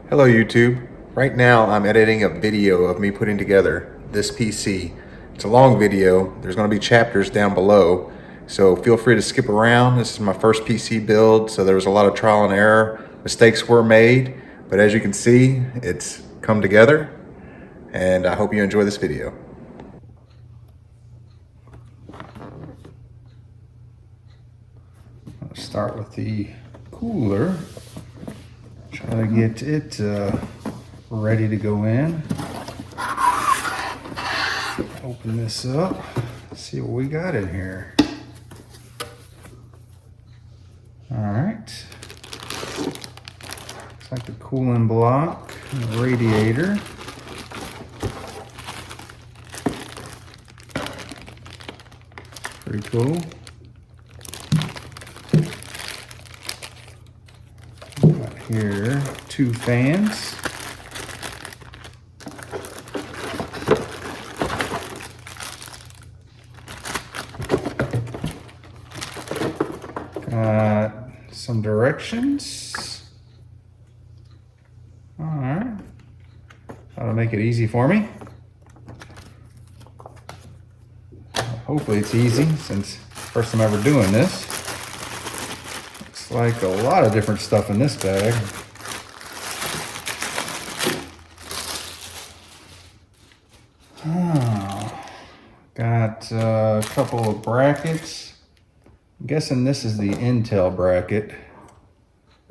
Hello YouTube. Right now I'm editing a video of me putting together this PC. It's a long video. There's going to be chapters down below, so feel free to skip around. This is my first PC build, so there was a lot of trial and error. Mistakes were made, but as you can see, it's come together, and I hope you enjoy this video. Let's start with the cooler. Try to get it ready to go in. Open this up, see what we got in here. All right. Looks like the cooling block, and the radiator. Pretty cool. Got here 2 fans. Got some directions. All right. That'll make it easy for me. Hopefully it's easy since first time ever doing this. Looks like a lot of different stuff in this bag. Oh, got a couple of brackets. I'm guessing this is the Intel bracket.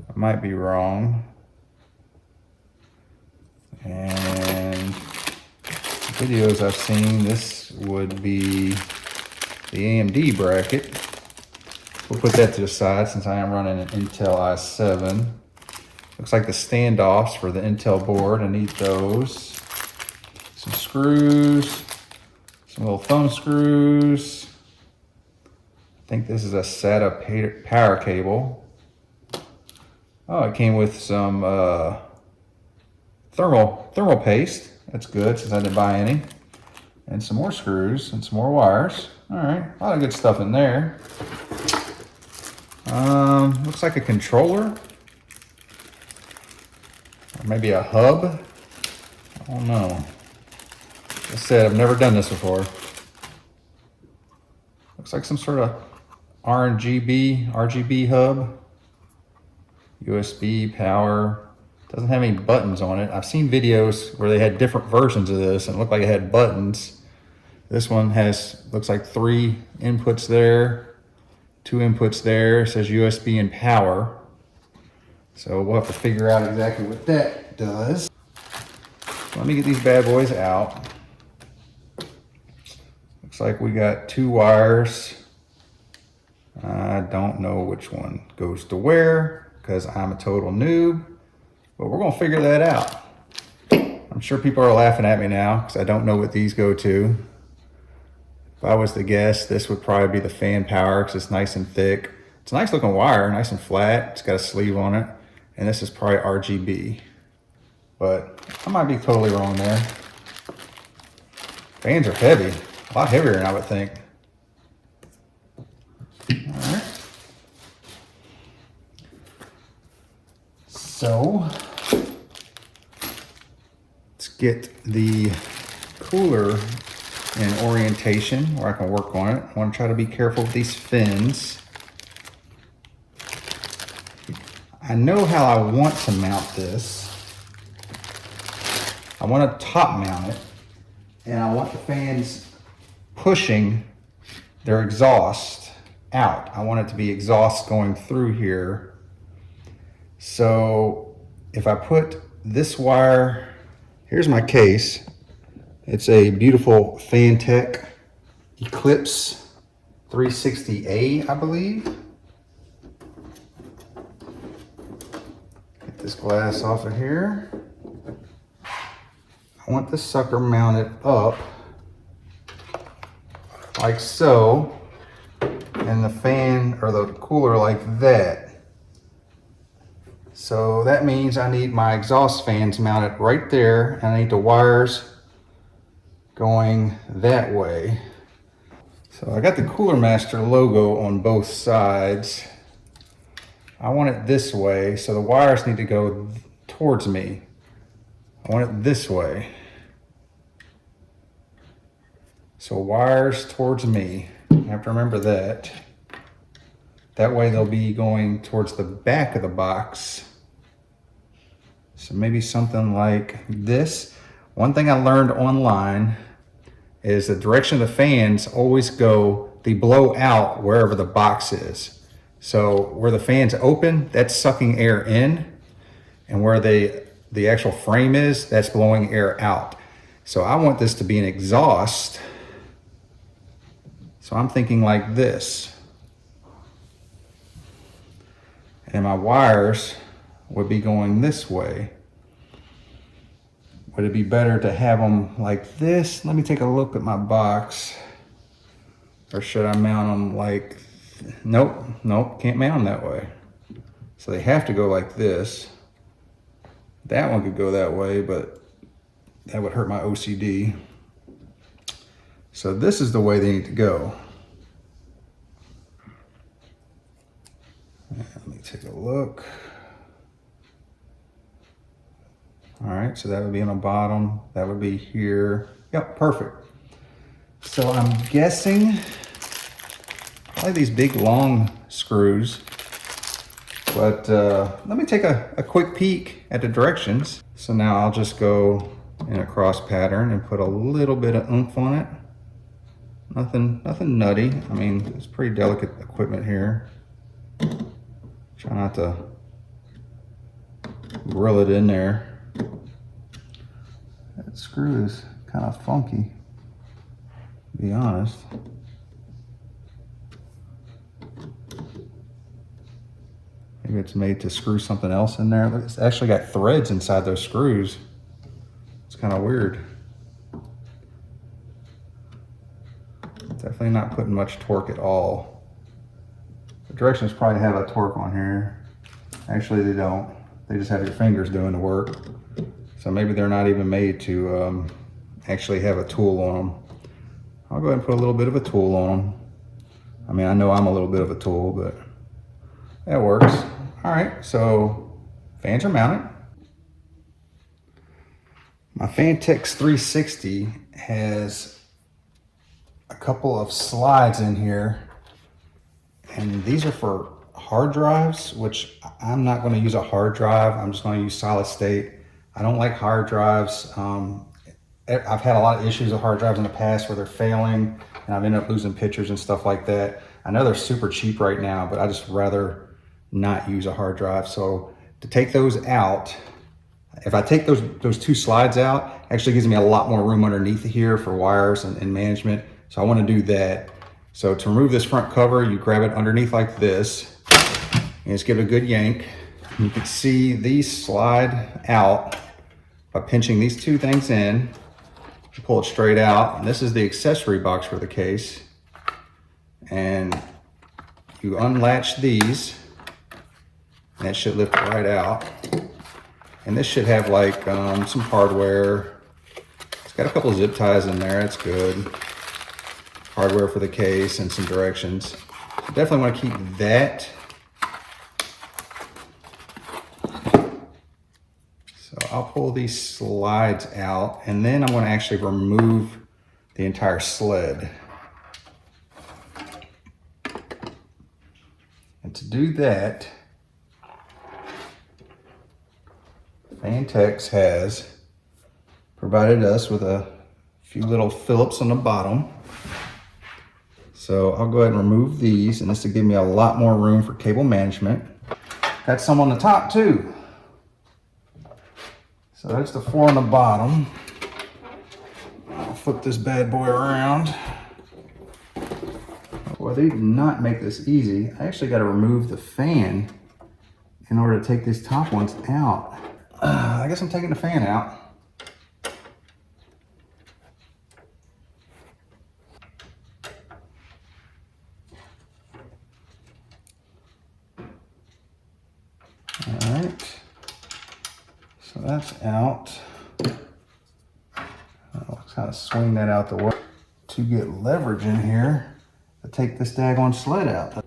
I might be wrong. And videos I've seen, this would be the AMD bracket. We'll put that to the side since I am running an Intel i7. Looks like the standoffs for the Intel board. I need those. Some screws, some little thumb screws. I think this is a SATA power cable. Oh, it came with some thermal paste. That's good since I didn't buy any. And some more screws and some more wires. All right, a lot of good stuff in there. Looks like a controller. Or maybe a hub. I don't know. Like I said, I've never done this before. Looks like some sort of RGB hub. USB power. Doesn't have any buttons on it. I've seen videos where they had different versions of this and it looked like it had buttons. This one looks like 3 inputs there, 2 inputs there. It says USB and power. So we'll have to figure out exactly what that does. Let me get these bad boys out. Looks like we got 2 wires. I don't know which one goes to where because I'm a total noob, but we're gonna figure that out. I'm sure people are laughing at me now because I don't know what these go to. If I was to guess, this would probably be the fan power because it's nice and thick. It's a nice looking wire, nice and flat. It's got a sleeve on it. And this is probably RGB, but I might be totally wrong there. Fans are heavy, a lot heavier than I would think. All right. So let's get the cooler in orientation where I can work on it. I want to try to be careful with these fins. I know how I want to mount this. I want to top mount it, and I want the fans pushing their exhaust out. I want it to be exhaust going through here. So if I put this wire, here's my case. It's a beautiful Phanteks Eclipse 360A, I believe. Get this glass off of here. I want this sucker mounted up like so, and the fan or the cooler like that. So that means I need my exhaust fans mounted right there, and I need the wires going that way. So I got the Cooler Master logo on both sides. I want it this way, so the wires need to go towards me. I want it this way. So wires towards me. I have to remember that. That way they'll be going towards the back of the box. So maybe something like this. One thing I learned online is the direction of the fans always go, they blow out wherever the box is. So where the fans open, that's sucking air in, and where the actual frame is, that's blowing air out. So I want this to be an exhaust. So I'm thinking like this. And my wires would be going this way. Would it be better to have them like this? Let me take a look at my box. Or should I mount them like, nope, can't mount them that way. So they have to go like this. That one could go that way, but that would hurt my OCD. So this is the way they need to go. Let me take a look. All right, so that would be on the bottom. That would be here. Yep, perfect. So I'm guessing probably these big long screws, but let me take a quick peek at the directions. So now I'll just go in a cross pattern and put a little bit of oomph on it. Nothing nutty. I mean, it's pretty delicate equipment here. Try not to grill it in there. That screw is kind of funky, to be honest. Maybe it's made to screw something else in there. It's actually got threads inside those screws. It's kind of weird. Definitely not putting much torque at all. The directions probably have a torque on here. Actually, they don't. They just have your fingers doing the work. So maybe they're not even made to actually have a tool on them. I'll go ahead and put a little bit of a tool on them. I mean, I know I'm a little bit of a tool, but that works. All right, so fans are mounted. My Phanteks 360 has a couple of slides in here, and these are for hard drives, which I'm not going to use a hard drive. I'm just going to use solid state. I don't like hard drives. I've had a lot of issues with hard drives in the past where they're failing, and I've ended up losing pictures and stuff like that. I know they're super cheap right now, but I just rather not use a hard drive. So to take those out, if I take those two slides out, actually gives me a lot more room underneath here for wires and management. So I want to do that. So to remove this front cover, you grab it underneath like this and just give it a good yank. You can see these slide out by pinching these two things in. You pull it straight out, and this is the accessory box for the case. And you unlatch these, and that should lift right out. And this should have like some hardware. It's got a couple of zip ties in there, that's good. Hardware for the case and some directions. So definitely want to keep that. So I'll pull these slides out, and then I'm going to actually remove the entire sled. And to do that, Phanteks has provided us with a few little Phillips on the bottom. So I'll go ahead and remove these, and this will give me a lot more room for cable management. Got some on the top too. So that's the 4 on the bottom. I'll flip this bad boy around. Well, they did not make this easy. I actually got to remove the fan in order to take these top ones out. I guess I'm taking the fan out. All right, so that's out. I'll kind of swing that out the way to get leverage in here to take this daggone sled out.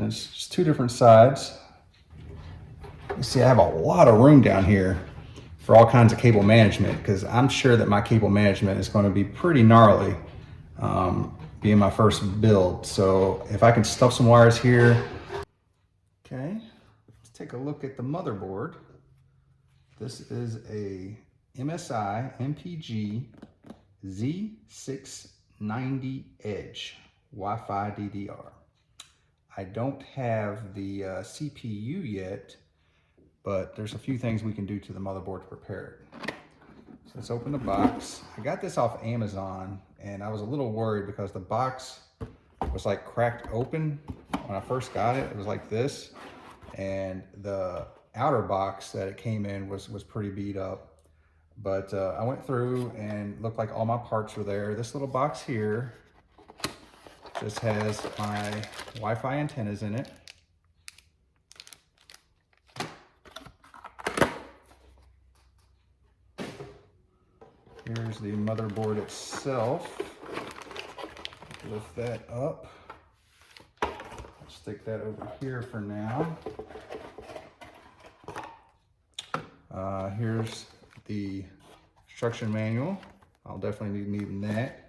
There's just two different sides. You see, I have a lot of room down here for all kinds of cable management, because I'm sure that my cable management is going to be pretty gnarly, being my first build. So if I can stuff some wires here. Okay, let's take a look at the motherboard. This is a MSI MPG Z690 Edge Wi-Fi DDR. I don't have the CPU yet, but there's a few things we can do to the motherboard to prepare it. So let's open the box. I got this off Amazon, and I was a little worried because the box was like cracked open when I first got it. It was like this, and the outer box that it came in was pretty beat up. But I went through and looked like all my parts were there. This little box here just has my Wi-Fi antennas in it. Here's the motherboard itself. Lift that up. Stick that over here for now. Here's the instruction manual. I'll definitely be needing that.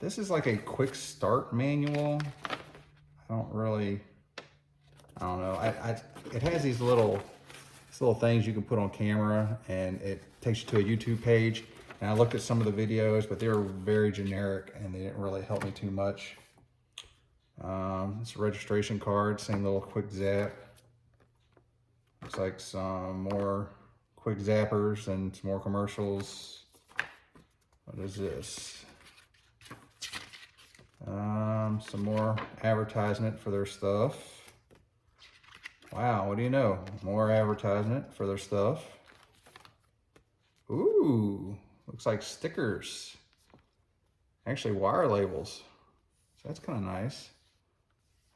This is like a quick start manual. I don't know. It has these little things you can put on camera, and it takes you to a YouTube page. And I looked at some of the videos, but they were very generic and they didn't really help me too much. It's a registration card, same little quick zap. Looks like some more quick zappers and some more commercials. What is this? Some more advertisement for their stuff. Wow, what do you know? More advertisement for their stuff. Ooh, looks like stickers. Actually, wire labels. So that's kind of nice.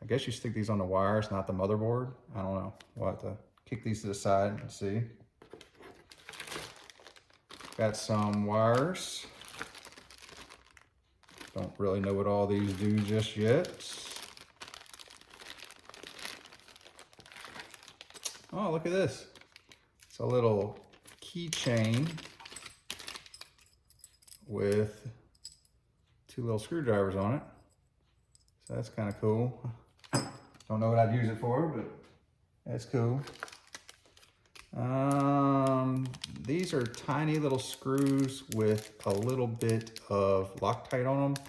I guess you stick these on the wires, not the motherboard. I don't know. We'll have to kick these to the side and see. Got some wires. Don't really know what all these do just yet. Oh, look at this. It's a little keychain with two little screwdrivers on it. So that's kind of cool. Don't know what I'd use it for, but that's cool. These are tiny little screws with a little bit of Loctite on them.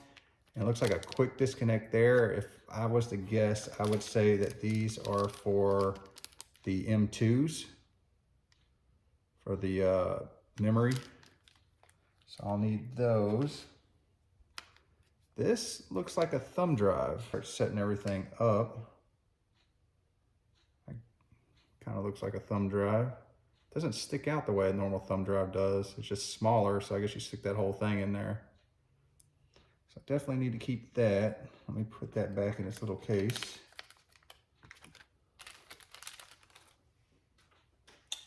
And it looks like a quick disconnect there. If I was to guess, I would say that these are for the M.2s, for the memory. So I'll need those. This looks like a thumb drive. Start setting everything up. Kind of looks like a thumb drive. Doesn't stick out the way a normal thumb drive does. It's just smaller, so I guess you stick that whole thing in there. So I definitely need to keep that. Let me put that back in its little case.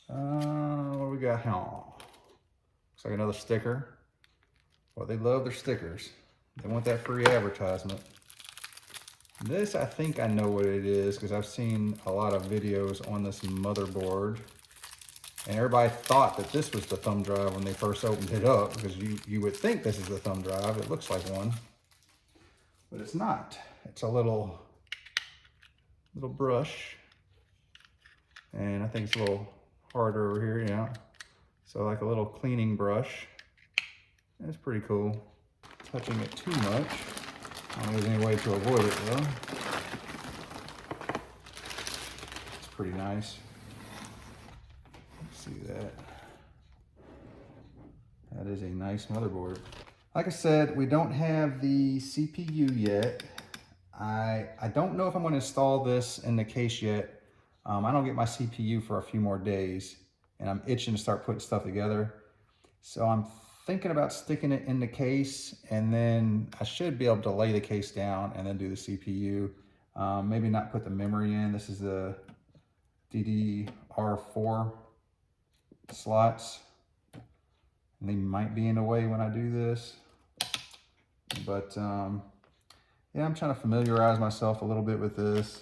What do we got here? Looks like another sticker. Well, they love their stickers. They want that free advertisement. This, I think I know what it is, because I've seen a lot of videos on this motherboard. And everybody thought that this was the thumb drive when they first opened it up, because you would think this is the thumb drive. It looks like one, but it's not. It's a little brush. And I think it's a little harder over here, yeah. So like a little cleaning brush. It's pretty cool. Touching it too much. I don't know if there's any way to avoid it though. It's pretty nice. Let's see that. That is a nice motherboard. Like I said, we don't have the CPU yet. I don't know if I'm going to install this in the case yet. I don't get my CPU for a few more days, and I'm itching to start putting stuff together. So I'm thinking about sticking it in the case, and then I should be able to lay the case down and then do the CPU. Maybe not put the memory in. This is the DDR4 slots. And they might be in the way when I do this. But yeah, I'm trying to familiarize myself a little bit with this.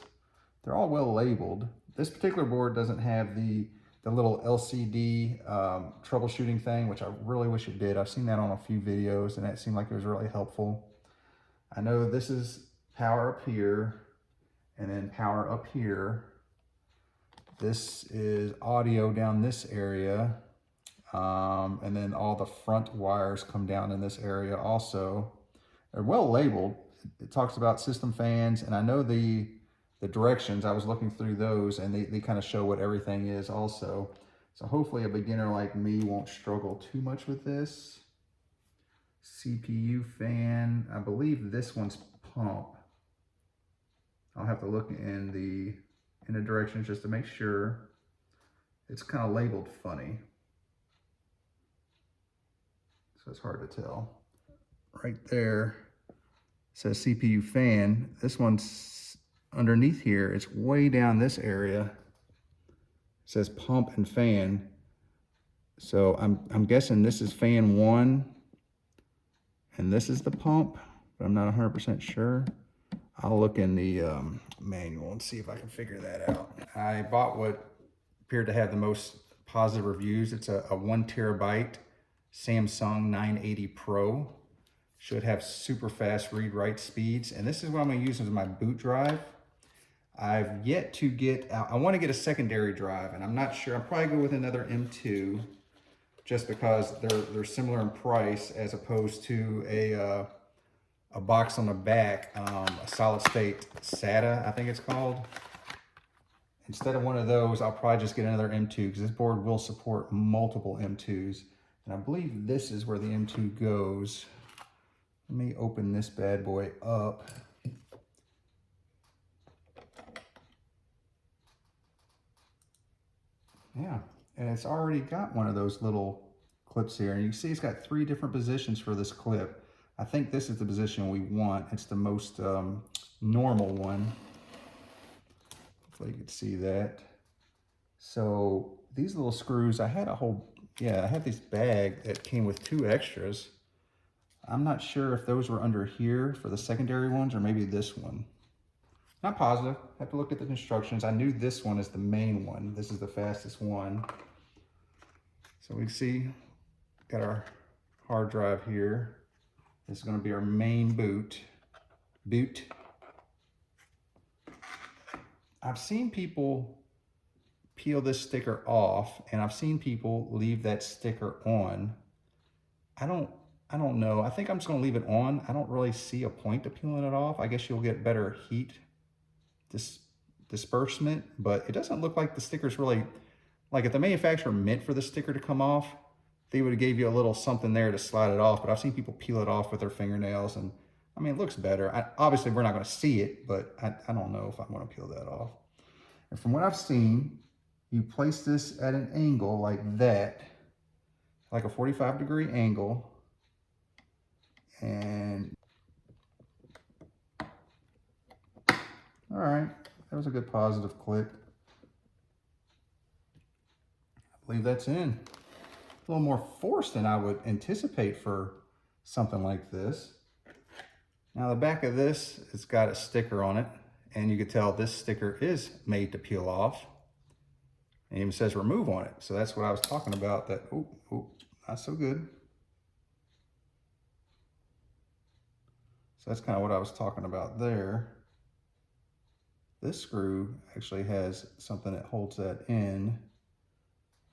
They're all well labeled. This particular board doesn't have the little LCD troubleshooting thing, which I really wish it did. I've seen that on a few videos and that seemed like it was really helpful. I know this is power up here and then power up here. This is audio down this area. And then all the front wires come down in this area also. They're well labeled. It talks about system fans, and I know the directions. I was looking through those and they kind of show what everything is also. So hopefully a beginner like me won't struggle too much with this. CPU fan, I believe this one's pump. I'll have to look in the directions just to make sure. It's kind of labeled funny, so it's hard to tell. Right there says CPU fan. This one's underneath here. It's way down this area. It says pump and fan. So I'm guessing this is fan 1 and this is the pump, but I'm not 100% sure. I'll look in the manual and see if I can figure that out. I bought what appeared to have the most positive reviews. It's a 1 terabyte Samsung 980 Pro. Should have super fast read-write speeds. And this is what I'm gonna use as my boot drive. I've yet to get, I wanna get a secondary drive and I'm not sure, I'll probably go with another M.2 just because they're similar in price as opposed to a box on the back, a solid state SATA, I think it's called. Instead of one of those, I'll probably just get another M.2 because this board will support multiple M.2s. And I believe this is where the M.2 goes. Let me open this bad boy up. Yeah, and it's already got one of those little clips here. And you can see it's got 3 different positions for this clip. I think this is the position we want. It's the most normal one. Hopefully you can see that. So these little screws, I had this bag that came with 2 extras. I'm not sure if those were under here for the secondary ones or maybe this one. Not positive. I have to look at the instructions. I knew this one is the main one. This is the fastest one. So we can see, got our hard drive here. This is going to be our main boot. I've seen people peel this sticker off and I've seen people leave that sticker on. I don't know. I think I'm just going to leave it on. I don't really see a point to peeling it off. I guess you'll get better heat disbursement, but it doesn't look like the sticker's really, like if the manufacturer meant for the sticker to come off, they would have gave you a little something there to slide it off, but I've seen people peel it off with their fingernails and I mean, it looks better. Obviously we're not going to see it, but I don't know if I want to peel that off. And from what I've seen, you place this at an angle like that, like a 45-degree angle. And all right, that was a good positive click. I believe that's in. A little more force than I would anticipate for something like this. Now the back of this, it's got a sticker on it, and you can tell this sticker is made to peel off. It even says remove on it. So that's what I was talking about, that, oh, not so good. So that's kind of what I was talking about there. This screw actually has something that holds that in.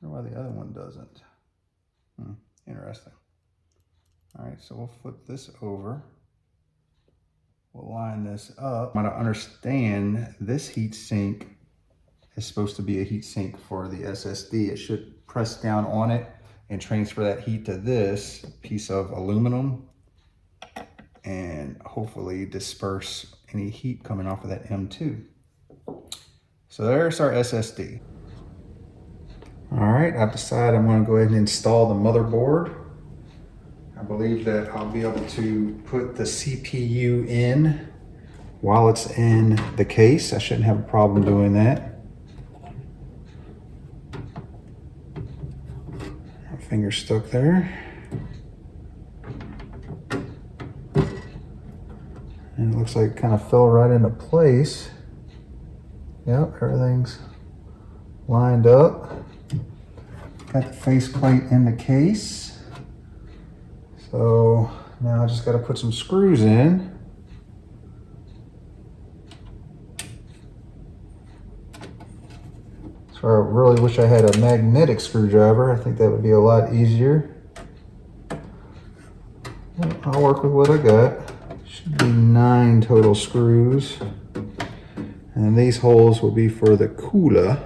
I wonder why the other one doesn't. Interesting. All right, so we'll flip this over. We'll line this up. I don't understand, this heat sink is supposed to be a heat sink for the SSD. It should press down on it and transfer that heat to this piece of aluminum and hopefully disperse any heat coming off of that M.2. So there's our SSD. All right, I've decided I'm going to go ahead and install the motherboard. I believe that I'll be able to put the CPU in while it's in the case. I shouldn't have a problem doing that. My finger's stuck there. And it looks like it kind of fell right into place. Yep, everything's lined up. Got the faceplate in the case. So now I just got to put some screws in. So I really wish I had a magnetic screwdriver. I think that would be a lot easier. I'll work with what I got. Should be 9 total screws. And these holes will be for the cooler.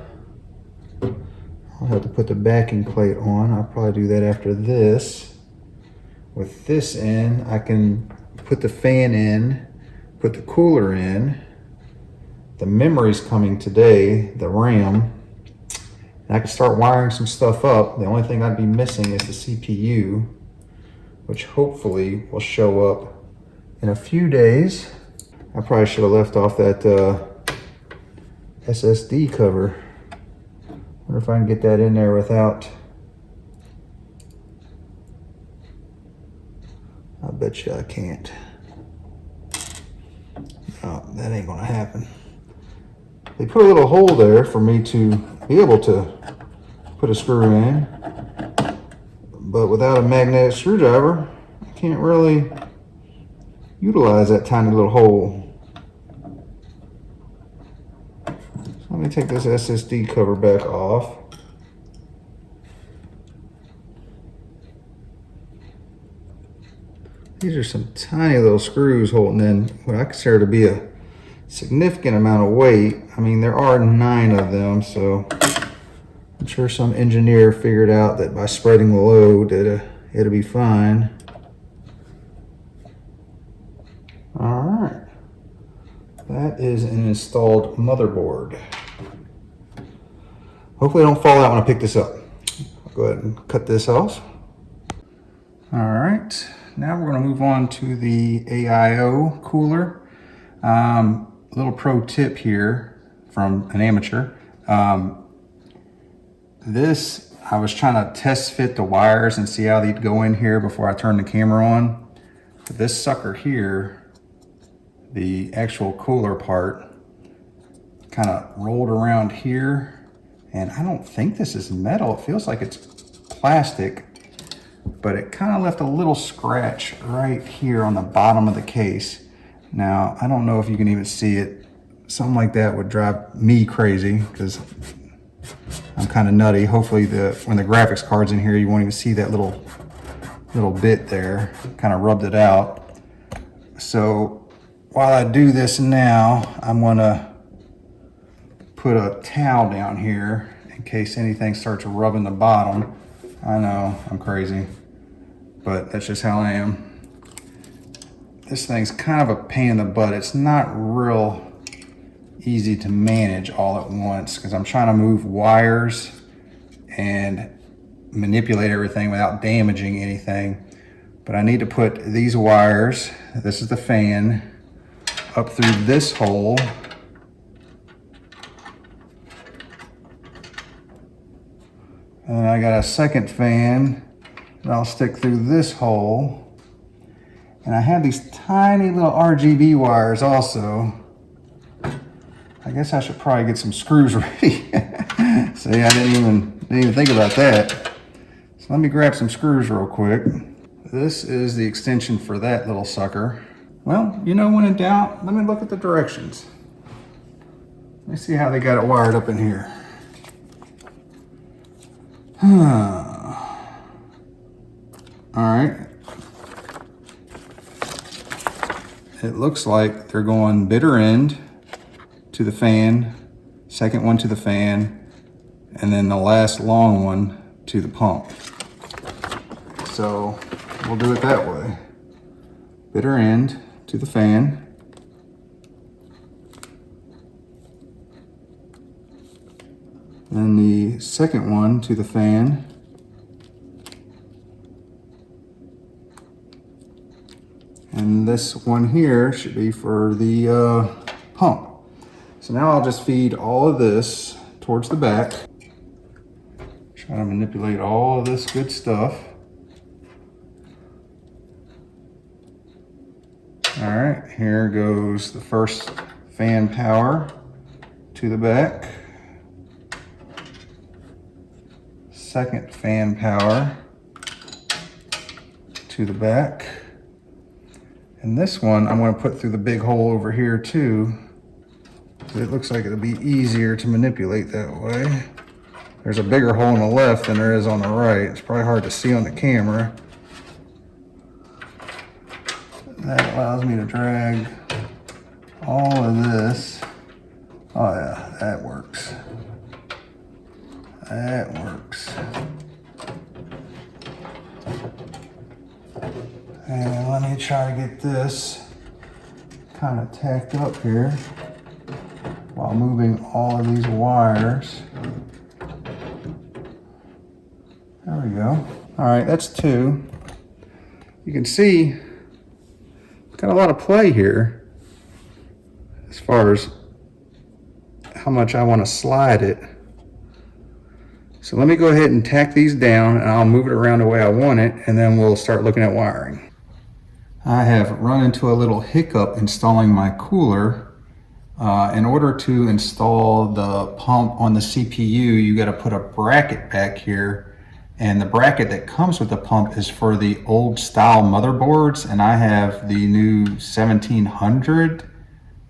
I'll have to put the backing plate on. I'll probably do that after this. With this in, I can put the fan in, put the cooler in. The memory's coming today, the RAM. And I can start wiring some stuff up. The only thing I'd be missing is the CPU, which hopefully will show up in a few days. I probably should have left off that SSD cover. Wonder if I can get that in there without. I bet you I can't. No, that ain't gonna happen. They put a little hole there for me to be able to put a screw in, but without a magnetic screwdriver, I can't really utilize that tiny little hole. So let me take this SSD cover back off. These are some tiny little screws holding in what I consider to be a significant amount of weight. I mean, there are 9 of them, so I'm sure some engineer figured out that by spreading the load that it'll be fine. All right, that is an installed motherboard. Hopefully it don't fall out when I pick this up. I'll go ahead and cut this off. All right, now we're gonna move on to the AIO cooler. Little pro tip here from an amateur. This, I was trying to test fit the wires and see how they'd go in here before I turned the camera on. But this sucker here, the actual cooler part, kind of rolled around here, and I don't think this is metal. It feels like it's plastic, but it kind of left a little scratch right here on the bottom of the case. Now, I don't know if you can even see it. Something like that would drive me crazy because I'm kind of nutty. Hopefully when the graphics card's in here, you won't even see that little bit there. Kind of rubbed it out. So while I do this now, I'm gonna put a towel down here in case anything starts rubbing the bottom. I know, I'm crazy, but that's just how I am. This thing's kind of a pain in the butt. It's not real easy to manage all at once because I'm trying to move wires and manipulate everything without damaging anything. But I need to put these wires, this is the fan, up through this hole. And I got a second fan that I'll stick through this hole. And I have these tiny little RGB wires also. I guess I should probably get some screws ready. See, I didn't even think about that. So let me grab some screws real quick. This is the extension for that little sucker. Well, you know, when in doubt, let me look at the directions. Let me see how they got it wired up in here. All right. It looks like they're going bitter end to the fan, second one to the fan, and then the last long one to the pump. So we'll do it that way. Bitter end to the fan. Then the second one to the fan. And this one here should be for the pump. So now I'll just feed all of this towards the back. Try to manipulate all of this good stuff. All right, here goes the first fan power to the back. Second fan power to the back. And this one I'm going to put through the big hole over here too. It looks like it'll be easier to manipulate that way. There's a bigger hole on the left than there is on the right. It's probably hard to see on the camera. That allows me to drag all of this. Oh yeah, that works. That works. And let me try to get this kind of tacked up here while moving all of these wires. There we go. All right, that's two. You can see got a lot of play here as far as how much I want to slide it. So let me go ahead and tack these down and I'll move it around the way I want it, and then we'll start looking at wiring. I have run into a little hiccup installing my cooler. In order to install the pump on the CPU, you got to put a bracket back here. And the bracket that comes with the pump is for the old style motherboards, and I have the new 1700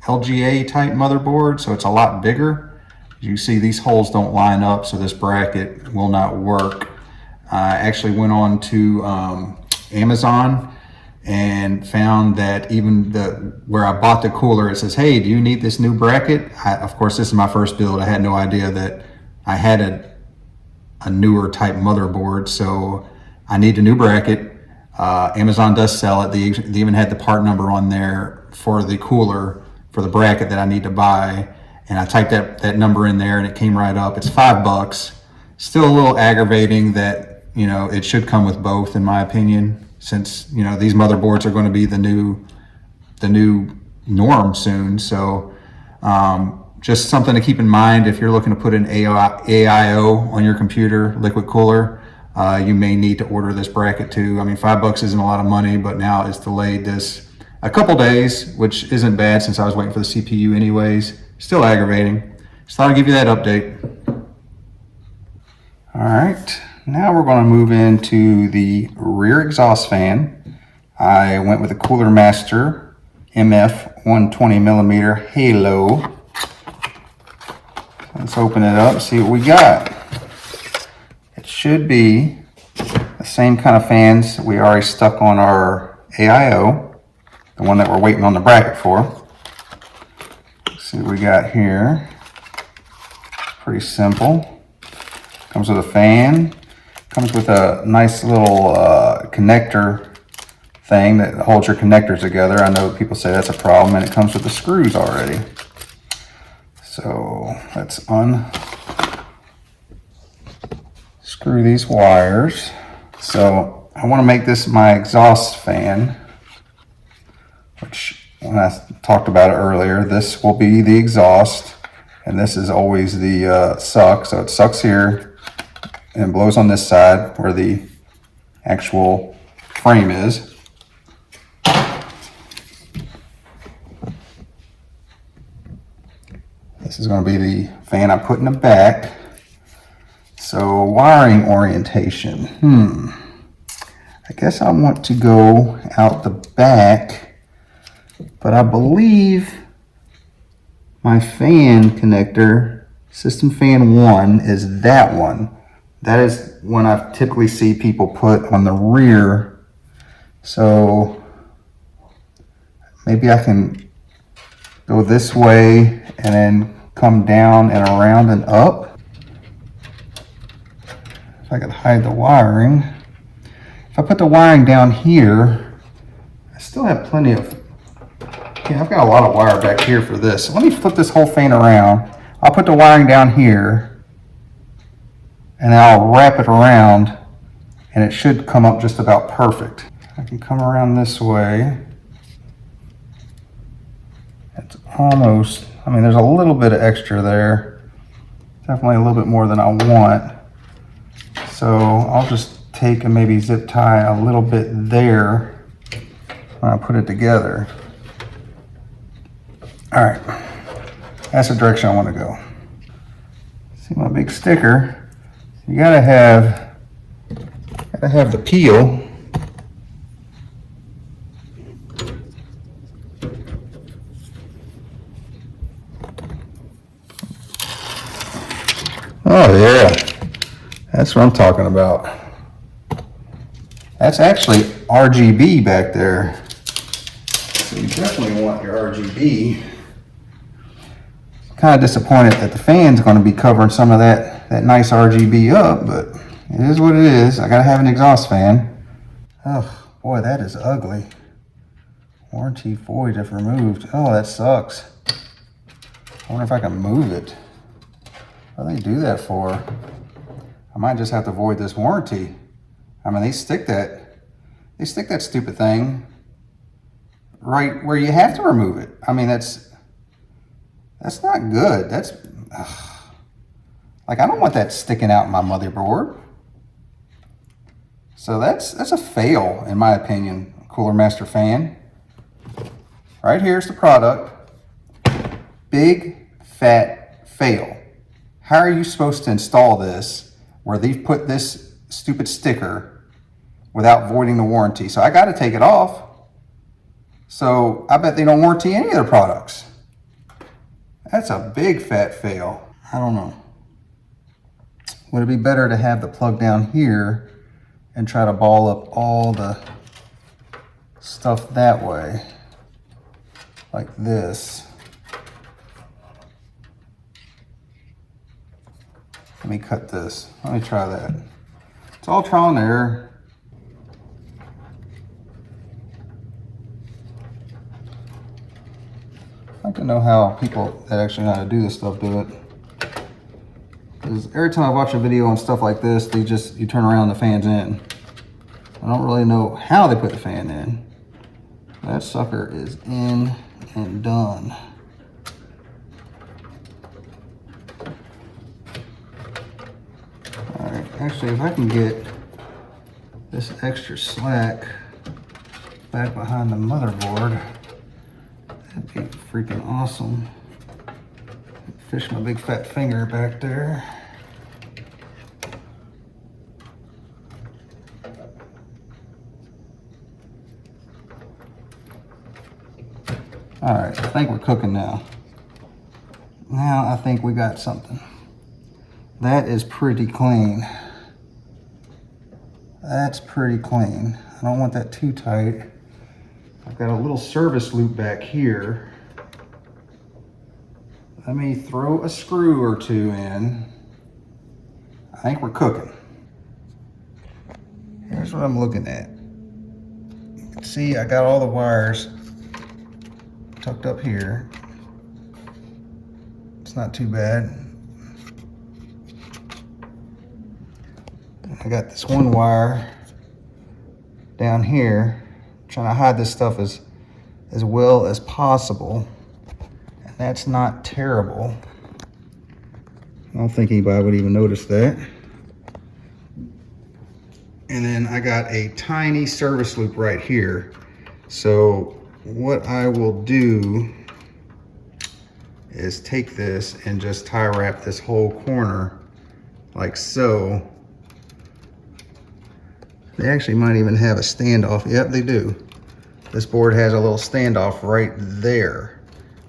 LGA type motherboard, so it's a lot bigger. You see these holes don't line up, so this bracket will not work. I actually went on to Amazon and found that even where I bought the cooler, it says, hey, do you need this new bracket? Of course, this is my first build. I had no idea that I had a newer type motherboard, so I need a new bracket. Amazon does sell it. They even had the part number on there for the cooler for the bracket that I need to buy, and I typed that number in there and it came right up. It's $5. Still a little aggravating that, you know, it should come with both, in my opinion, since, you know, these motherboards are going to be the new norm soon. So just something to keep in mind if you're looking to put an AIO on your computer, liquid cooler. You may need to order this bracket too. I mean, $5 isn't a lot of money, but now it's delayed this a couple days, which isn't bad since I was waiting for the CPU anyways. Still aggravating. Just thought I'd give you that update. All right, now we're going to move into the rear exhaust fan. I went with a Cooler Master MF120mm Halo. Let's open it up, see what we got. It should be the same kind of fans that we already stuck on our AIO, the one that we're waiting on the bracket for. Let's see what we got here. Pretty simple. Comes with a fan. Comes with a nice little connector thing that holds your connectors together. I know people say that's a problem, and it comes with the screws already. So let's unscrew these wires. So I want to make this my exhaust fan, which when I talked about it earlier, this will be the exhaust, and this is always the suck. So it sucks here and blows on this side where the actual frame is. This is going to be the fan I put in the back. So wiring orientation. I guess I want to go out the back, but I believe my fan connector, system fan 1, is that one. That is one I typically see people put on the rear. So maybe I can go this way and then come down and around and up. If I could hide the wiring. If I put the wiring down here, I still have plenty of, yeah, I've got a lot of wire back here for this. So let me flip this whole fan around. I'll put the wiring down here and I'll wrap it around, and it should come up just about perfect. I can come around this way. It's almost, I mean, there's a little bit of extra there. Definitely a little bit more than I want. So I'll just take and maybe zip tie a little bit there when I put it together. All right, That's the direction I want to go. See my big sticker? You gotta have the peel. Oh yeah, that's what I'm talking about. That's actually RGB back there. So you definitely want your RGB. Kind of disappointed that the fan's going to be covering some of that nice RGB up, but it is what it is. I gotta have an exhaust fan. Oh boy, that is ugly. Warranty void if removed. Oh, that sucks. I wonder if I can move it. What do they do that for? I might just have to void this warranty. I mean, they stick that stupid thing right where you have to remove it. I mean, that's not good. That's like, I don't want that sticking out in my motherboard. So that's a fail in my opinion. Cooler Master fan. Right here's the product. Big fat fail. How are you supposed to install this where they've put this stupid sticker without voiding the warranty? So I got to take it off. So I bet they don't warranty any of their products. That's a big fat fail. I don't know. Would it be better to have the plug down here and try to ball up all the stuff that way, like this? Let me cut this. Let me try that. It's all trial and error. I'd like to know how people that actually know how to do this stuff do it. Because every time I watch a video on stuff like this, you turn around and the fan's in. I don't really know how they put the fan in. That sucker is in and done. Alright, actually if I can get this extra slack back behind the motherboard, that'd be freaking awesome. Fish my big fat finger back there. All right, I think we're cooking now. Now I think we got something. That is pretty clean. That's pretty clean. I don't want that too tight. I've got a little service loop back here. Let me throw a screw or two in. I think we're cooking. Here's what I'm looking at. You can see I got all the wires tucked up here. It's not too bad. I got this one wire down here. I'm trying to hide this stuff as well as possible. And that's not terrible. I don't think anybody would even notice that. And then I got a tiny service loop right here. So what I will do is take this and just tie wrap this whole corner like so. They actually might even have a standoff. Yep, they do. This board has a little standoff right there.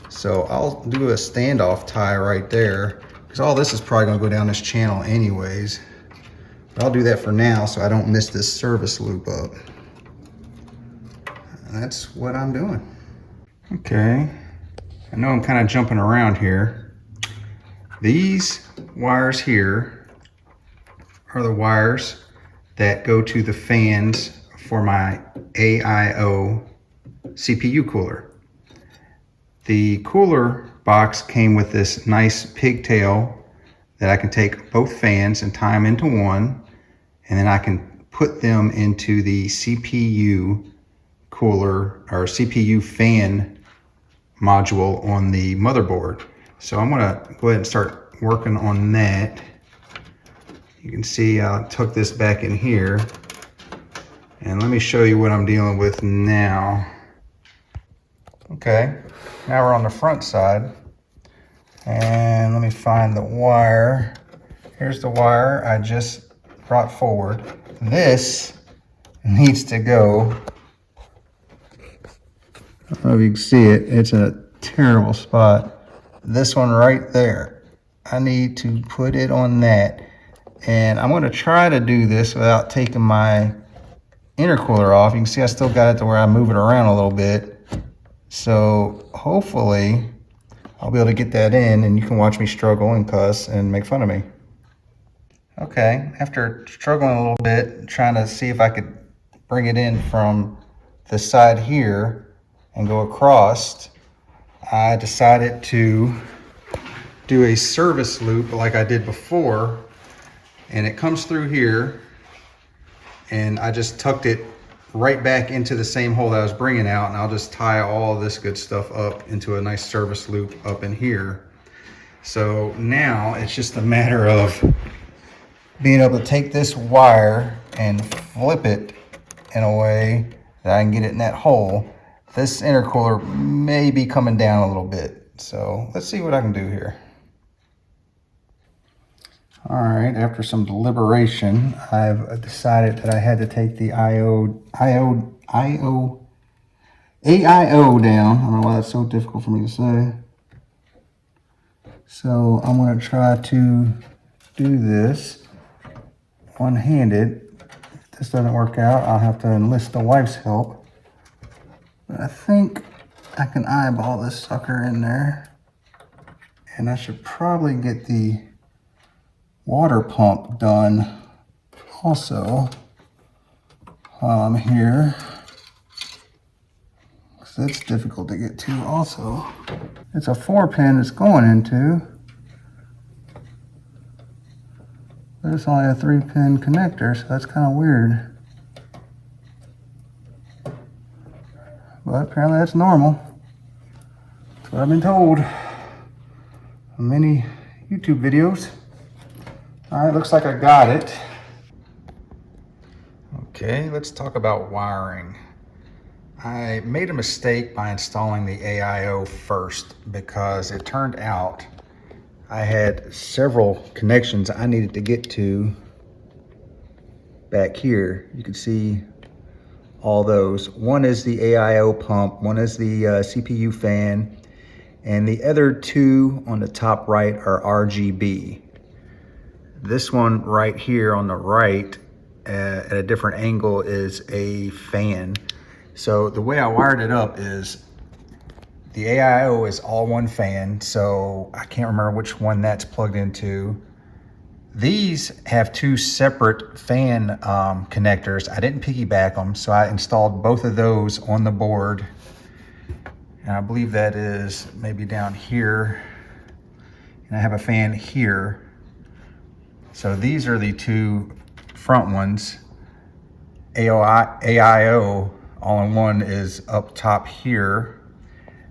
So I'll do a standoff tie right there because all this is probably gonna go down this channel anyways. But I'll do that for now so I don't miss this service loop up. And that's what I'm doing. Okay, I know I'm kind of jumping around here. These wires here are the wires that go to the fans for my AIO CPU cooler. The cooler box came with this nice pigtail that I can take both fans and tie them into one, and then I can put them into the CPU cooler or CPU fan module on the motherboard. So I'm gonna go ahead and start working on that. You can see I took this back in here, and let me show you what I'm dealing with now. Okay, now we're on the front side. And let me find the wire. Here's the wire I just brought forward. This needs to go. I don't know if you can see it. It's in a terrible spot. This one right there. I need to put it on that. And I'm going to try to do this without taking my intercooler off. You can see I still got it to where I move it around a little bit. So hopefully I'll be able to get that in and you can watch me struggle and cuss and make fun of me. Okay, after struggling a little bit, trying to see if I could bring it in from the side here and go across, I decided to do a service loop like I did before. And it comes through here, and I just tucked it right back into the same hole that I was bringing out, and I'll just tie all this good stuff up into a nice service loop up in here. So now it's just a matter of being able to take this wire and flip it in a way that I can get it in that hole. This intercooler may be coming down a little bit, so let's see what I can do here. All right, after some deliberation, I've decided that I had to take the AIO down. I don't know why that's so difficult for me to say. So I'm going to try to do this one-handed. If this doesn't work out, I'll have to enlist the wife's help. But I think I can eyeball this sucker in there. And I should probably get the water pump done also while I'm here, because that's difficult to get to also. It's a 4-pin it's going into, but it's only a 3-pin connector, so that's kind of weird. But apparently that's normal. That's what I've been told in many YouTube videos. All right, looks like I got it. Okay, let's talk about wiring. I made a mistake by installing the AIO first because it turned out I had several connections I needed to get to back here. You can see all those. One is the AIO pump, one is the CPU fan, and the other two on the top right are RGB. This one right here on the right at a different angle is a fan. So the way I wired it up is the AIO is all one fan, so I can't remember which one that's plugged into. These have two separate fan connectors. I didn't piggyback them, so I installed both of those on the board. And I believe that is maybe down here. And I have a fan here. So these are the two front ones. AIO all-in-one is up top here,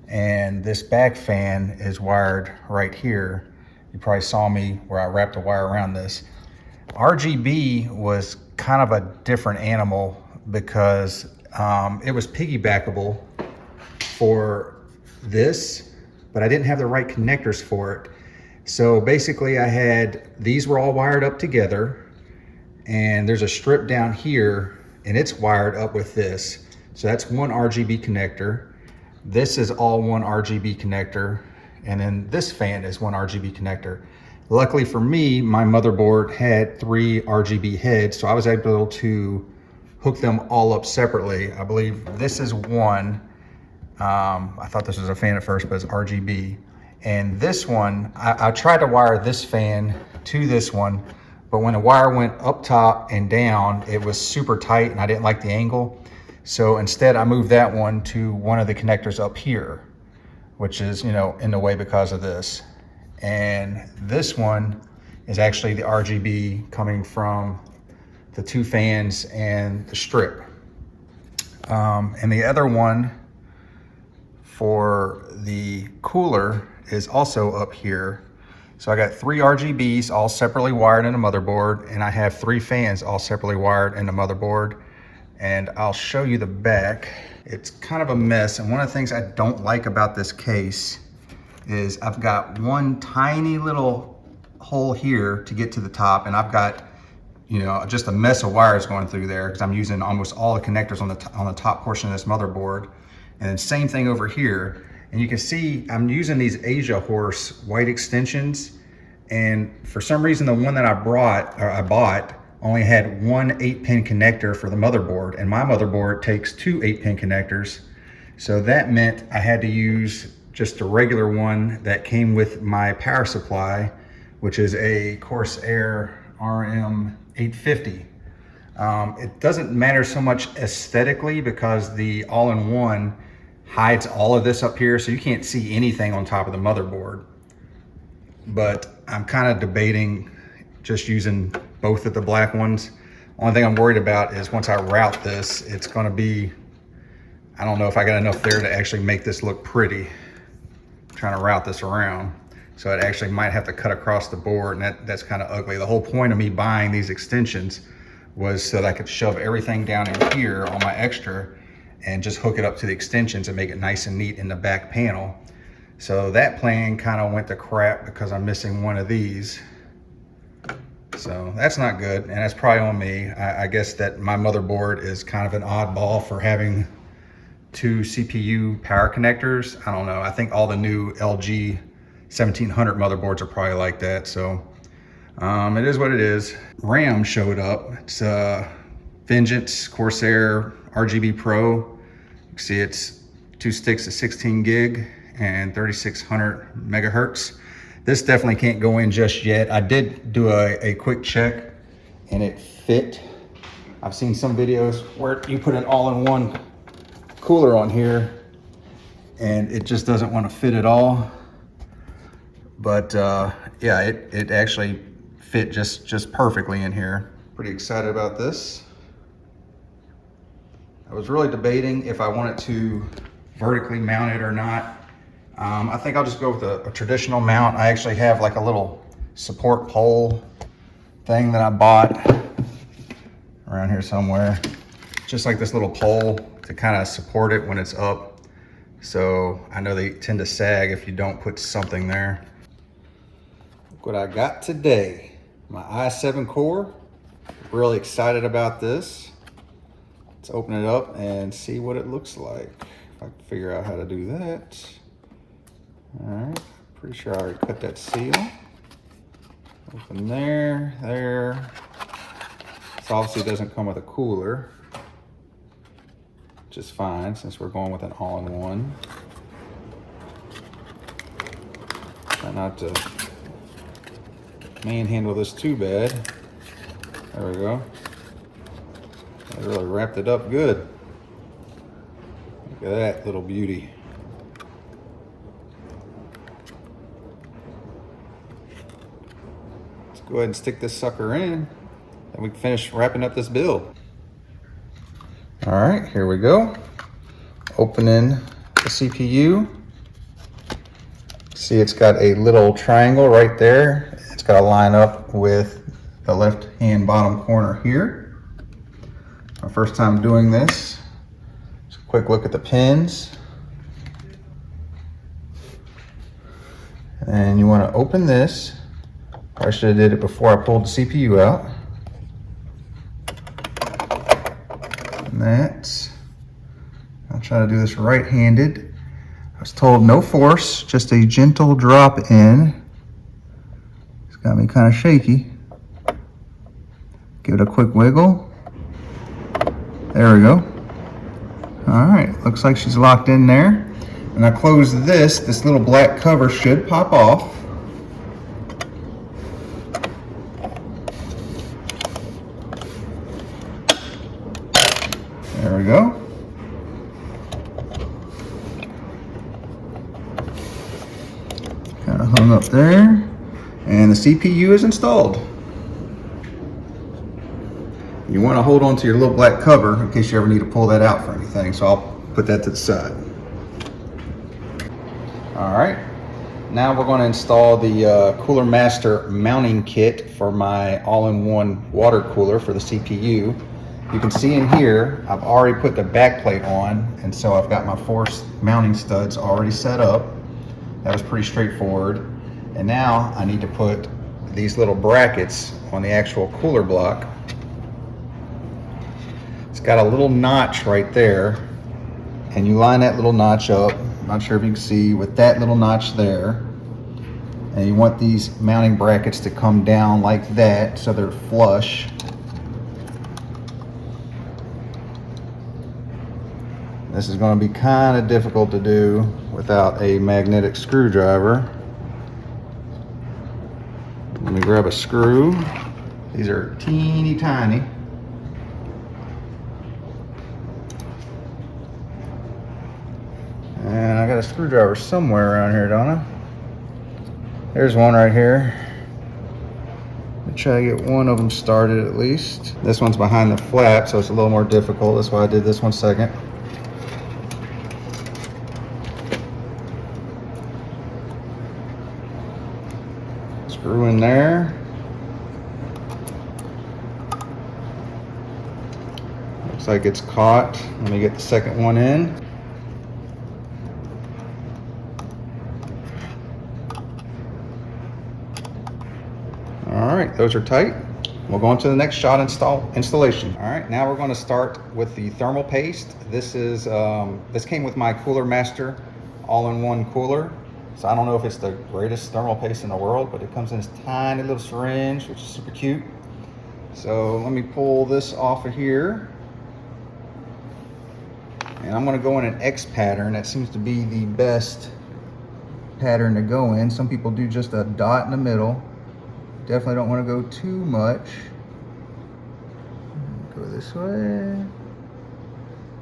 and this back fan is wired right here. You probably saw me where I wrapped a wire around this. RGB was kind of a different animal because it was piggybackable for this, but I didn't have the right connectors for it. So basically these were all wired up together, and there's a strip down here and it's wired up with this. So that's one RGB connector. This is all one RGB connector. And then this fan is one RGB connector. Luckily for me, my motherboard had 3 RGB heads, so I was able to hook them all up separately. I believe this is one. I thought this was a fan at first, but it's RGB. And this one, I tried to wire this fan to this one, but when the wire went up top and down, it was super tight and I didn't like the angle. So instead I moved that one to one of the connectors up here, which is, you know, in the way because of this. And this one is actually the RGB coming from the 2 fans and the strip. And the other one for the cooler is also up here. So I got 3 RGBs all separately wired in the motherboard, and I have 3 fans all separately wired in the motherboard. And I'll show you the back. It's kind of a mess, and one of the things I don't like about this case is I've got one tiny little hole here to get to the top, and I've got, you know, just a mess of wires going through there because I'm using almost all the connectors on the top portion of this motherboard. And then same thing over here. And you can see I'm using these Asia Horse white extensions. And for some reason, the one that I bought only had one 8-pin connector for the motherboard, and my motherboard takes two 8-pin connectors. So that meant I had to use just a regular one that came with my power supply, which is a Corsair RM 850. It doesn't matter so much aesthetically because the all-in-one hides all of this up here, so you can't see anything on top of the motherboard. But I'm kind of debating just using both of the black ones. Only thing I'm worried about is once I route this, it's going to be, I don't know if I got enough there to actually make this look pretty. I'm trying to route this around. So it actually might have to cut across the board, and that's kind of ugly. The whole point of me buying these extensions was so that I could shove everything down in here on my extra and just hook it up to the extensions and make it nice and neat in the back panel. So that plan kind of went to crap because I'm missing one of these. So that's not good, and that's probably on me. I guess that my motherboard is kind of an oddball for having two CPU power connectors. I don't know. I think all the new LG 1700 motherboards are probably like that. So it is what it is. RAM showed up. It's Vengeance Corsair RGB Pro. You can see it's 2 sticks of 16 gig and 3600 megahertz. This definitely can't go in just yet. I did do a quick check and it fit. I've seen some videos where you put an all-in-one cooler on here and it just doesn't want to fit at all. But yeah, it actually fit just perfectly in here. Pretty excited about this. I was really debating if I wanted to vertically mount it or not. I think I'll just go with a traditional mount. I actually have like a little support pole thing that I bought around here somewhere. Just like this little pole to kind of support it when it's up. So I know they tend to sag if you don't put something there. Look what I got today. My i7 core. Really excited about this. Let's open it up and see what it looks like. If I can figure out how to do that. All right, pretty sure I already cut that seal. Open there, there. This obviously doesn't come with a cooler, which is fine since we're going with an all-in-one. Try not to manhandle this too bad. There we go. I really wrapped it up good. Look at that little beauty. Let's go ahead and stick this sucker in and we can finish wrapping up this build. All right, here we go. Opening the CPU. See, it's got a little triangle right there. It's got to line up with the left-hand bottom corner here. My first time doing this. Just a quick look at the pins. And you want to open this. I should have did it before I pulled the CPU out. And that's, I'll try to do this right-handed. I was told no force, just a gentle drop in. It's got me kind of shaky. Give it a quick wiggle. There we go. All right, looks like she's locked in there. And I close this little black cover should pop off. There we go. Kind of hung up there. And the CPU is installed. You want to hold on to your little black cover in case you ever need to pull that out for anything. So I'll put that to the side. All right. Now we're going to install the Cooler Master mounting kit for my all-in-one water cooler for the CPU. You can see in here, I've already put the back plate on, and so I've got my 4 mounting studs already set up. That was pretty straightforward. And now I need to put these little brackets on the actual cooler block. It's got a little notch right there, and you line that little notch up, I'm not sure if you can see, with that little notch there. And you want these mounting brackets to come down like that so they're flush. This is going to be kind of difficult to do without a magnetic screwdriver. Let me grab a screw. These are teeny tiny. And I got a screwdriver somewhere around here, don't I? There's one right here. Let me try to get one of them started at least. This one's behind the flap, so it's a little more difficult. That's why I did this one second. Screw in there. Looks like it's caught. Let me get the second one in. All right, those are tight. We'll go on to the next shot installation. All right, now we're going to start with the thermal paste. This came with my Cooler Master all-in-one cooler. So I don't know if it's the greatest thermal paste in the world, but it comes in this tiny little syringe, which is super cute. So let me pull this off of here. And I'm going to go in an X pattern. That seems to be the best pattern to go in. Some people do just a dot in the middle. Definitely don't want to go too much. Go this way,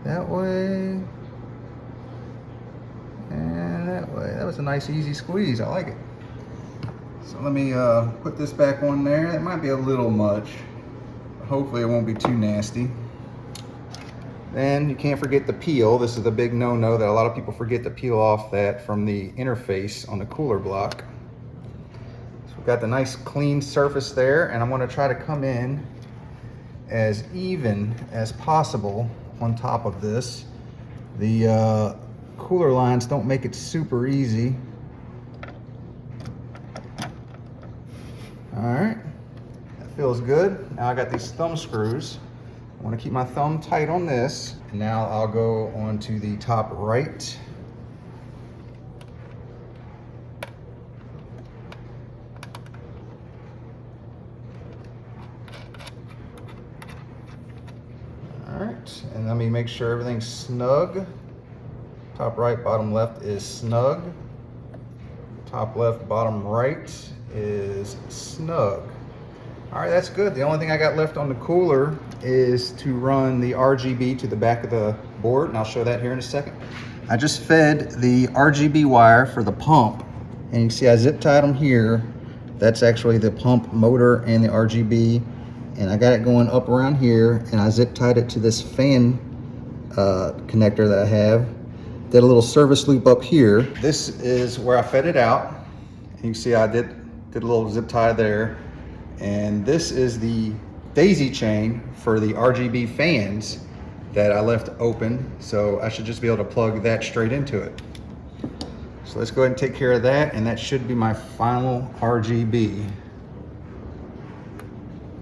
that way, and that way. That was a nice easy squeeze. I like it. So let me put this back on there. That might be a little much. Hopefully it won't be too nasty. Then you can't forget the peel. This is the big no-no that a lot of people forget to peel off that from the interface on the cooler block. So we've got the nice clean surface there, and I'm going to try to come in as even as possible on top of this. The cooler lines don't make it super easy. All right, that feels good. Now I got these thumb screws. I want to keep my thumb tight on this. And now I'll go on to the top right. All right, and let me make sure everything's snug. Top right, bottom left is snug. Top left, bottom right is snug. All right, that's good. The only thing I got left on the cooler is to run the RGB to the back of the board, and I'll show that here in a second. I just fed the RGB wire for the pump, and you can see I zip tied them here. That's actually the pump motor and the RGB, and I got it going up around here, and I zip tied it to this fan connector that I have. Did a little service loop up here. This is where I fed it out. You can see I did a little zip tie there. And this is the daisy chain for the RGB fans that I left open. So I should just be able to plug that straight into it. So let's go ahead and take care of that. And that should be my final RGB.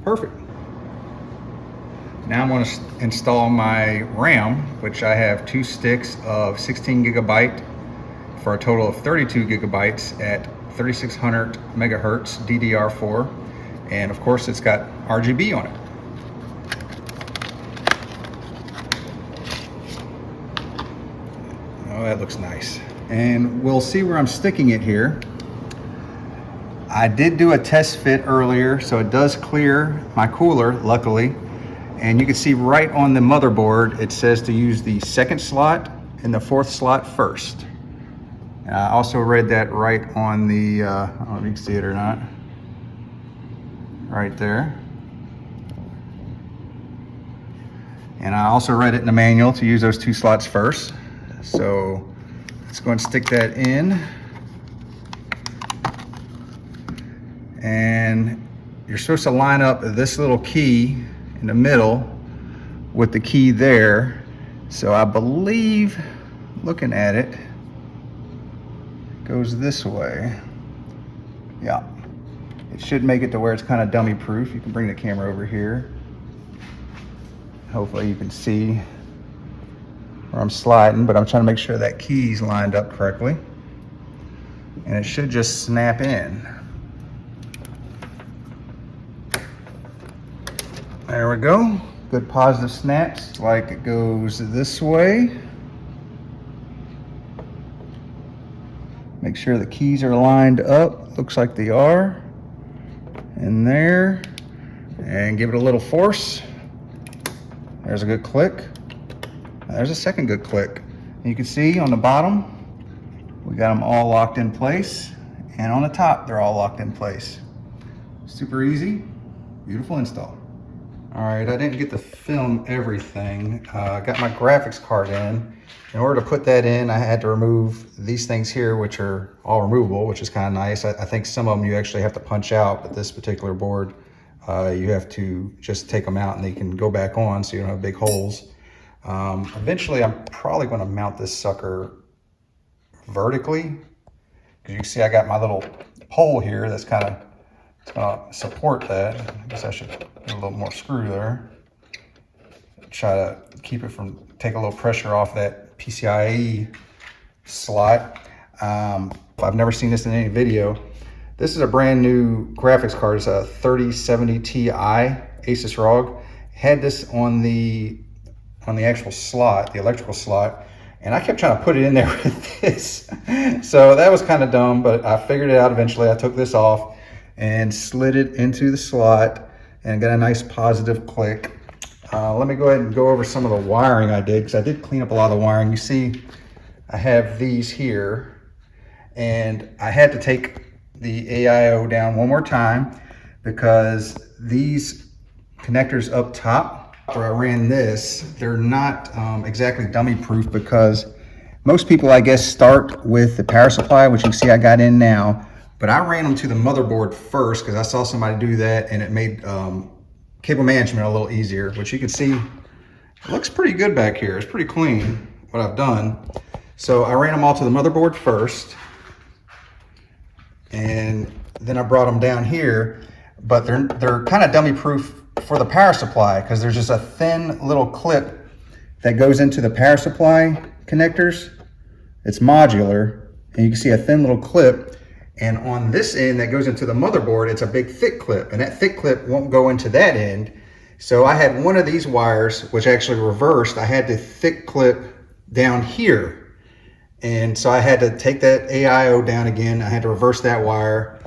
Perfect. Now I'm going to install my RAM, which I have 2 sticks of 16 gigabyte for a total of 32 gigabytes at 3600 megahertz DDR4. And of course, it's got RGB on it. Oh, that looks nice. And we'll see where I'm sticking it here. I did do a test fit earlier, so it does clear my cooler, luckily. And you can see right on the motherboard, it says to use the 2nd slot and the 4th slot first. And I also read that right on the, I don't know if you can see it or not. Right there. And I also read it in the manual to use those 2 slots first. So let's go and stick that in. And you're supposed to line up this little key in the middle with the key there. So I believe, looking at it, goes this way. Yeah. It should make it to where it's kind of dummy proof. You can bring the camera over here. Hopefully you can see where I'm sliding, but I'm trying to make sure that key's lined up correctly. And it should just snap in. There we go. Good positive snaps, like it goes this way. Make sure the keys are lined up. Looks like they are. And there. And give it a little force. There's a good click. There's a second good click. And you can see on the bottom, we got them all locked in place. And on the top, they're all locked in place. Super easy, beautiful install. All right, I didn't get to film everything. Got my graphics card in. In order to put that in, I had to remove these things here, which are all removable, which is kind of nice. I think some of them you actually have to punch out, but this particular board, you have to just take them out and they can go back on so you don't have big holes. Eventually, I'm probably going to mount this sucker vertically, because you can see I got my little pole here that's kind of going to support that. I guess I should put a little more screw there. Try to keep it from, take a little pressure off that PCIe slot. I've never seen this in any video. This is a brand new graphics card. It's a 3070 Ti Asus ROG. Had this on the actual slot, the electrical slot, and I kept trying to put it in there with this. So that was kind of dumb, but I figured it out eventually. I took this off and slid it into the slot and got a nice positive click. Let me go ahead and go over some of the wiring I did, because I did clean up a lot of the wiring. You see, I have these here, and I had to take the AIO down one more time because these connectors up top where I ran this, they're not exactly dummy proof, because most people, I guess, start with the power supply, which you can see I got in now, but I ran them to the motherboard first because I saw somebody do that, and it made cable management a little easier, which you can see it looks pretty good back here. It's pretty clean what I've done. So I ran them all to the motherboard first, and then I brought them down here, but they're kind of dummy proof for the power supply, because there's just a thin little clip that goes into the power supply connectors. It's modular, and you can see a thin little clip. And on this end that goes into the motherboard, it's a big thick clip, and that thick clip won't go into that end. So I had one of these wires, which actually reversed. I had the thick clip down here. And so I had to take that AIO down again. I had to reverse that wire.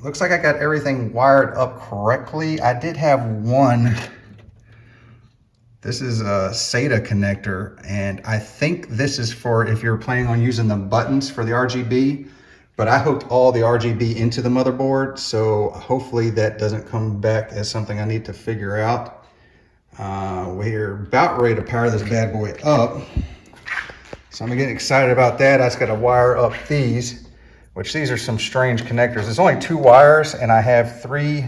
Looks like I got everything wired up correctly. I did have one. This is a SATA connector, and I think this is for if you're planning on using the buttons for the RGB. But I hooked all the RGB into the motherboard, so hopefully that doesn't come back as something I need to figure out. We're about ready to power this bad boy up. So I'm getting excited about that. I just got to wire up these, which these are some strange connectors. There's only 2 wires, and I have 3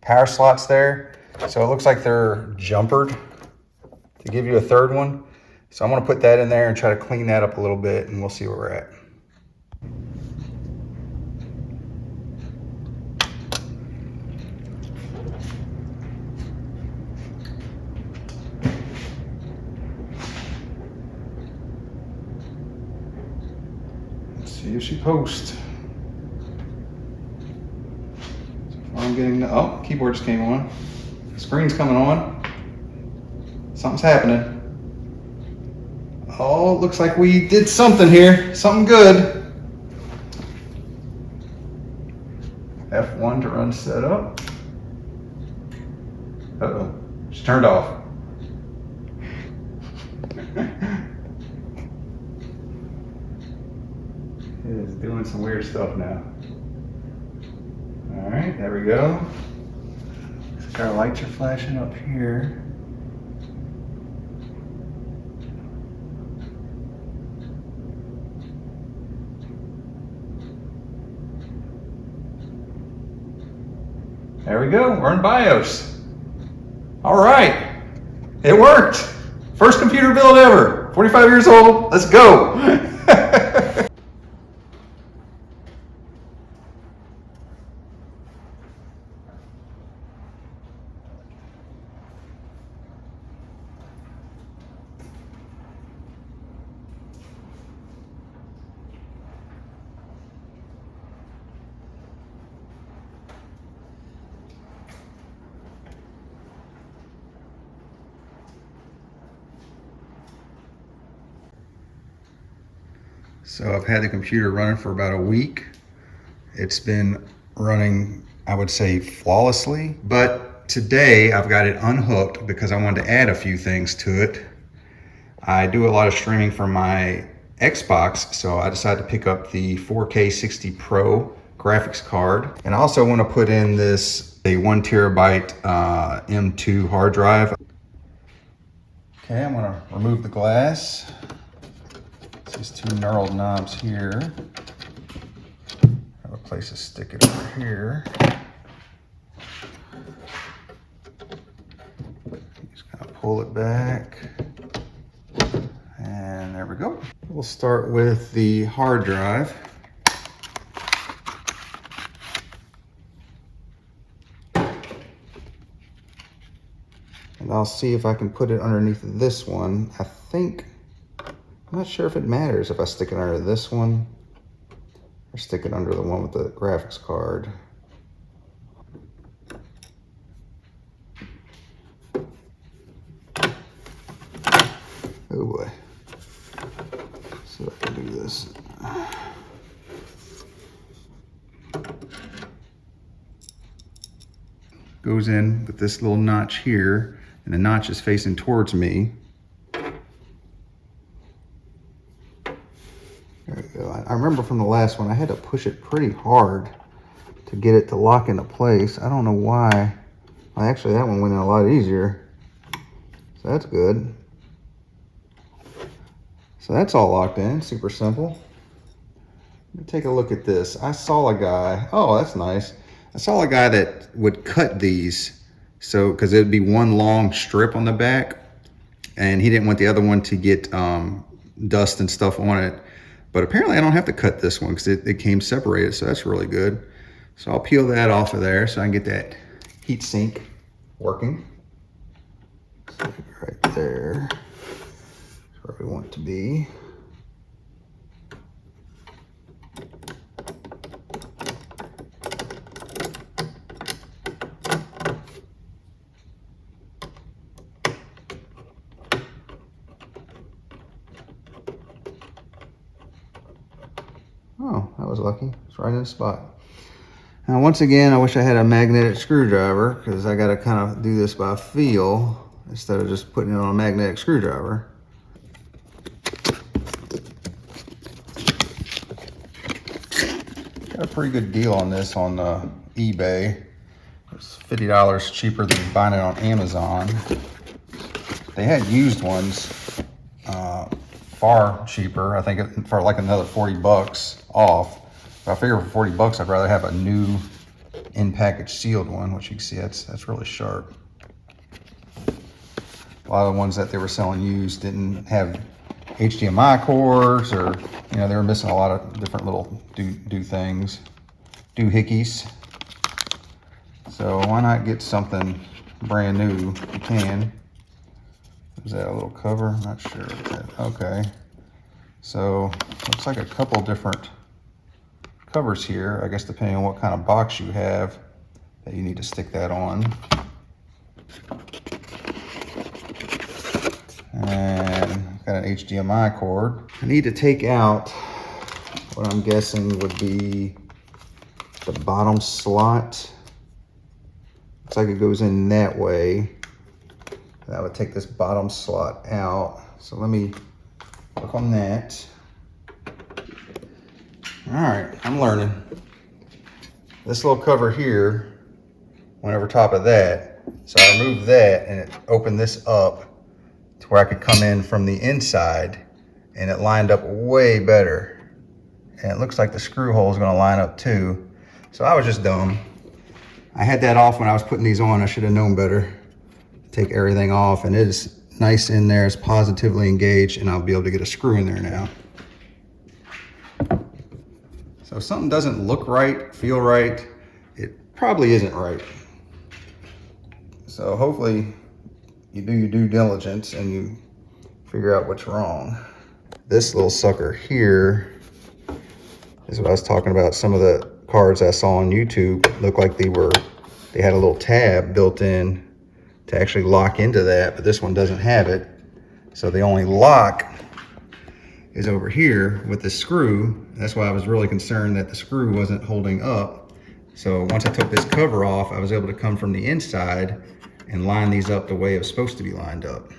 power slots there. So it looks like they're jumpered to give you a 3rd one. So I'm going to put that in there and try to clean that up a little bit, and we'll see where we're at. See if she posts. So I'm getting the, oh, keyboard just came on. Screen's coming on. Something's happening. Oh, looks like we did something here. Something good. F1 to run setup. Uh-oh, she turned off. It is doing some weird stuff now. All right, there we go. Looks like our lights are flashing up here. There we go, we're in BIOS. All right, it worked. First computer build ever, 45 years old, let's go. So I've had the computer running for about a week. It's been running, I would say, flawlessly, but today I've got it unhooked because I wanted to add a few things to it. I do a lot of streaming from my Xbox, so I decided to pick up the 4K 60 Pro graphics card. And I also want to put in this, a 1 terabyte M.2 hard drive. Okay, I'm gonna remove the glass. These two knurled knobs here. Have a place to stick it over here. Just kind of pull it back. And there we go. We'll start with the hard drive. And I'll see if I can put it underneath this one. I'm not sure if it matters if I stick it under this one or stick it under the one with the graphics card. Oh boy. Let's see if I can do this. Goes in with this little notch here, and the notch is facing towards me. There we go. I remember from the last one, I had to push it pretty hard to get it to lock into place. I don't know why. Well, actually, that one went in a lot easier. So that's good. So that's all locked in, super simple. Let me take a look at this. I saw a guy, oh, that's nice. I saw a guy that would cut these, so because it would be one long strip on the back, and he didn't want the other one to get dust and stuff on it. But apparently I don't have to cut this one because it came separated, so that's really good. So I'll peel that off of there so I can get that heat sink working. So right there, that's where we want it to be. Oh, that was lucky. It's right in the spot. Now, once again, I wish I had a magnetic screwdriver because I got to kind of do this by feel instead of just putting it on a magnetic screwdriver. Got a pretty good deal on this on eBay. It's $50 cheaper than buying it on Amazon. They had used ones far cheaper. I think for like another 40 bucks off. But I figure for 40 bucks, I'd rather have a new in-package sealed one, which you can see that's really sharp. A lot of the ones that they were selling used didn't have HDMI cords, or you know, they were missing a lot of different little doohickeys. So why not get something brand new if you can? Is that a little cover? Not sure. Okay. So looks like a couple different covers here. I guess depending on what kind of box you have, that you need to stick that on. And got an HDMI cord. I need to take out what I'm guessing would be the bottom slot. Looks like it goes in that way. That would take this bottom slot out. So let me work on that. All right, I'm learning. This little cover here went over top of that. So I removed that and it opened this up to where I could come in from the inside, and it lined up way better. And it looks like the screw hole is gonna line up too. So I was just dumb. I had that off when I was putting these on. I should have known better. Take everything off, and it is nice in there. It's positively engaged, and I'll be able to get a screw in there now. So if something doesn't look right, feel right, it probably isn't right. So hopefully you do your due diligence and you figure out what's wrong. This little sucker here is what I was talking about. Some of the cards I saw on YouTube looked like they had a little tab built in to actually lock into that, but this one doesn't have it. So they only lock is over here with the screw. That's why I was really concerned that the screw wasn't holding up. So once I took this cover off, I was able to come from the inside and line these up the way it was supposed to be lined up.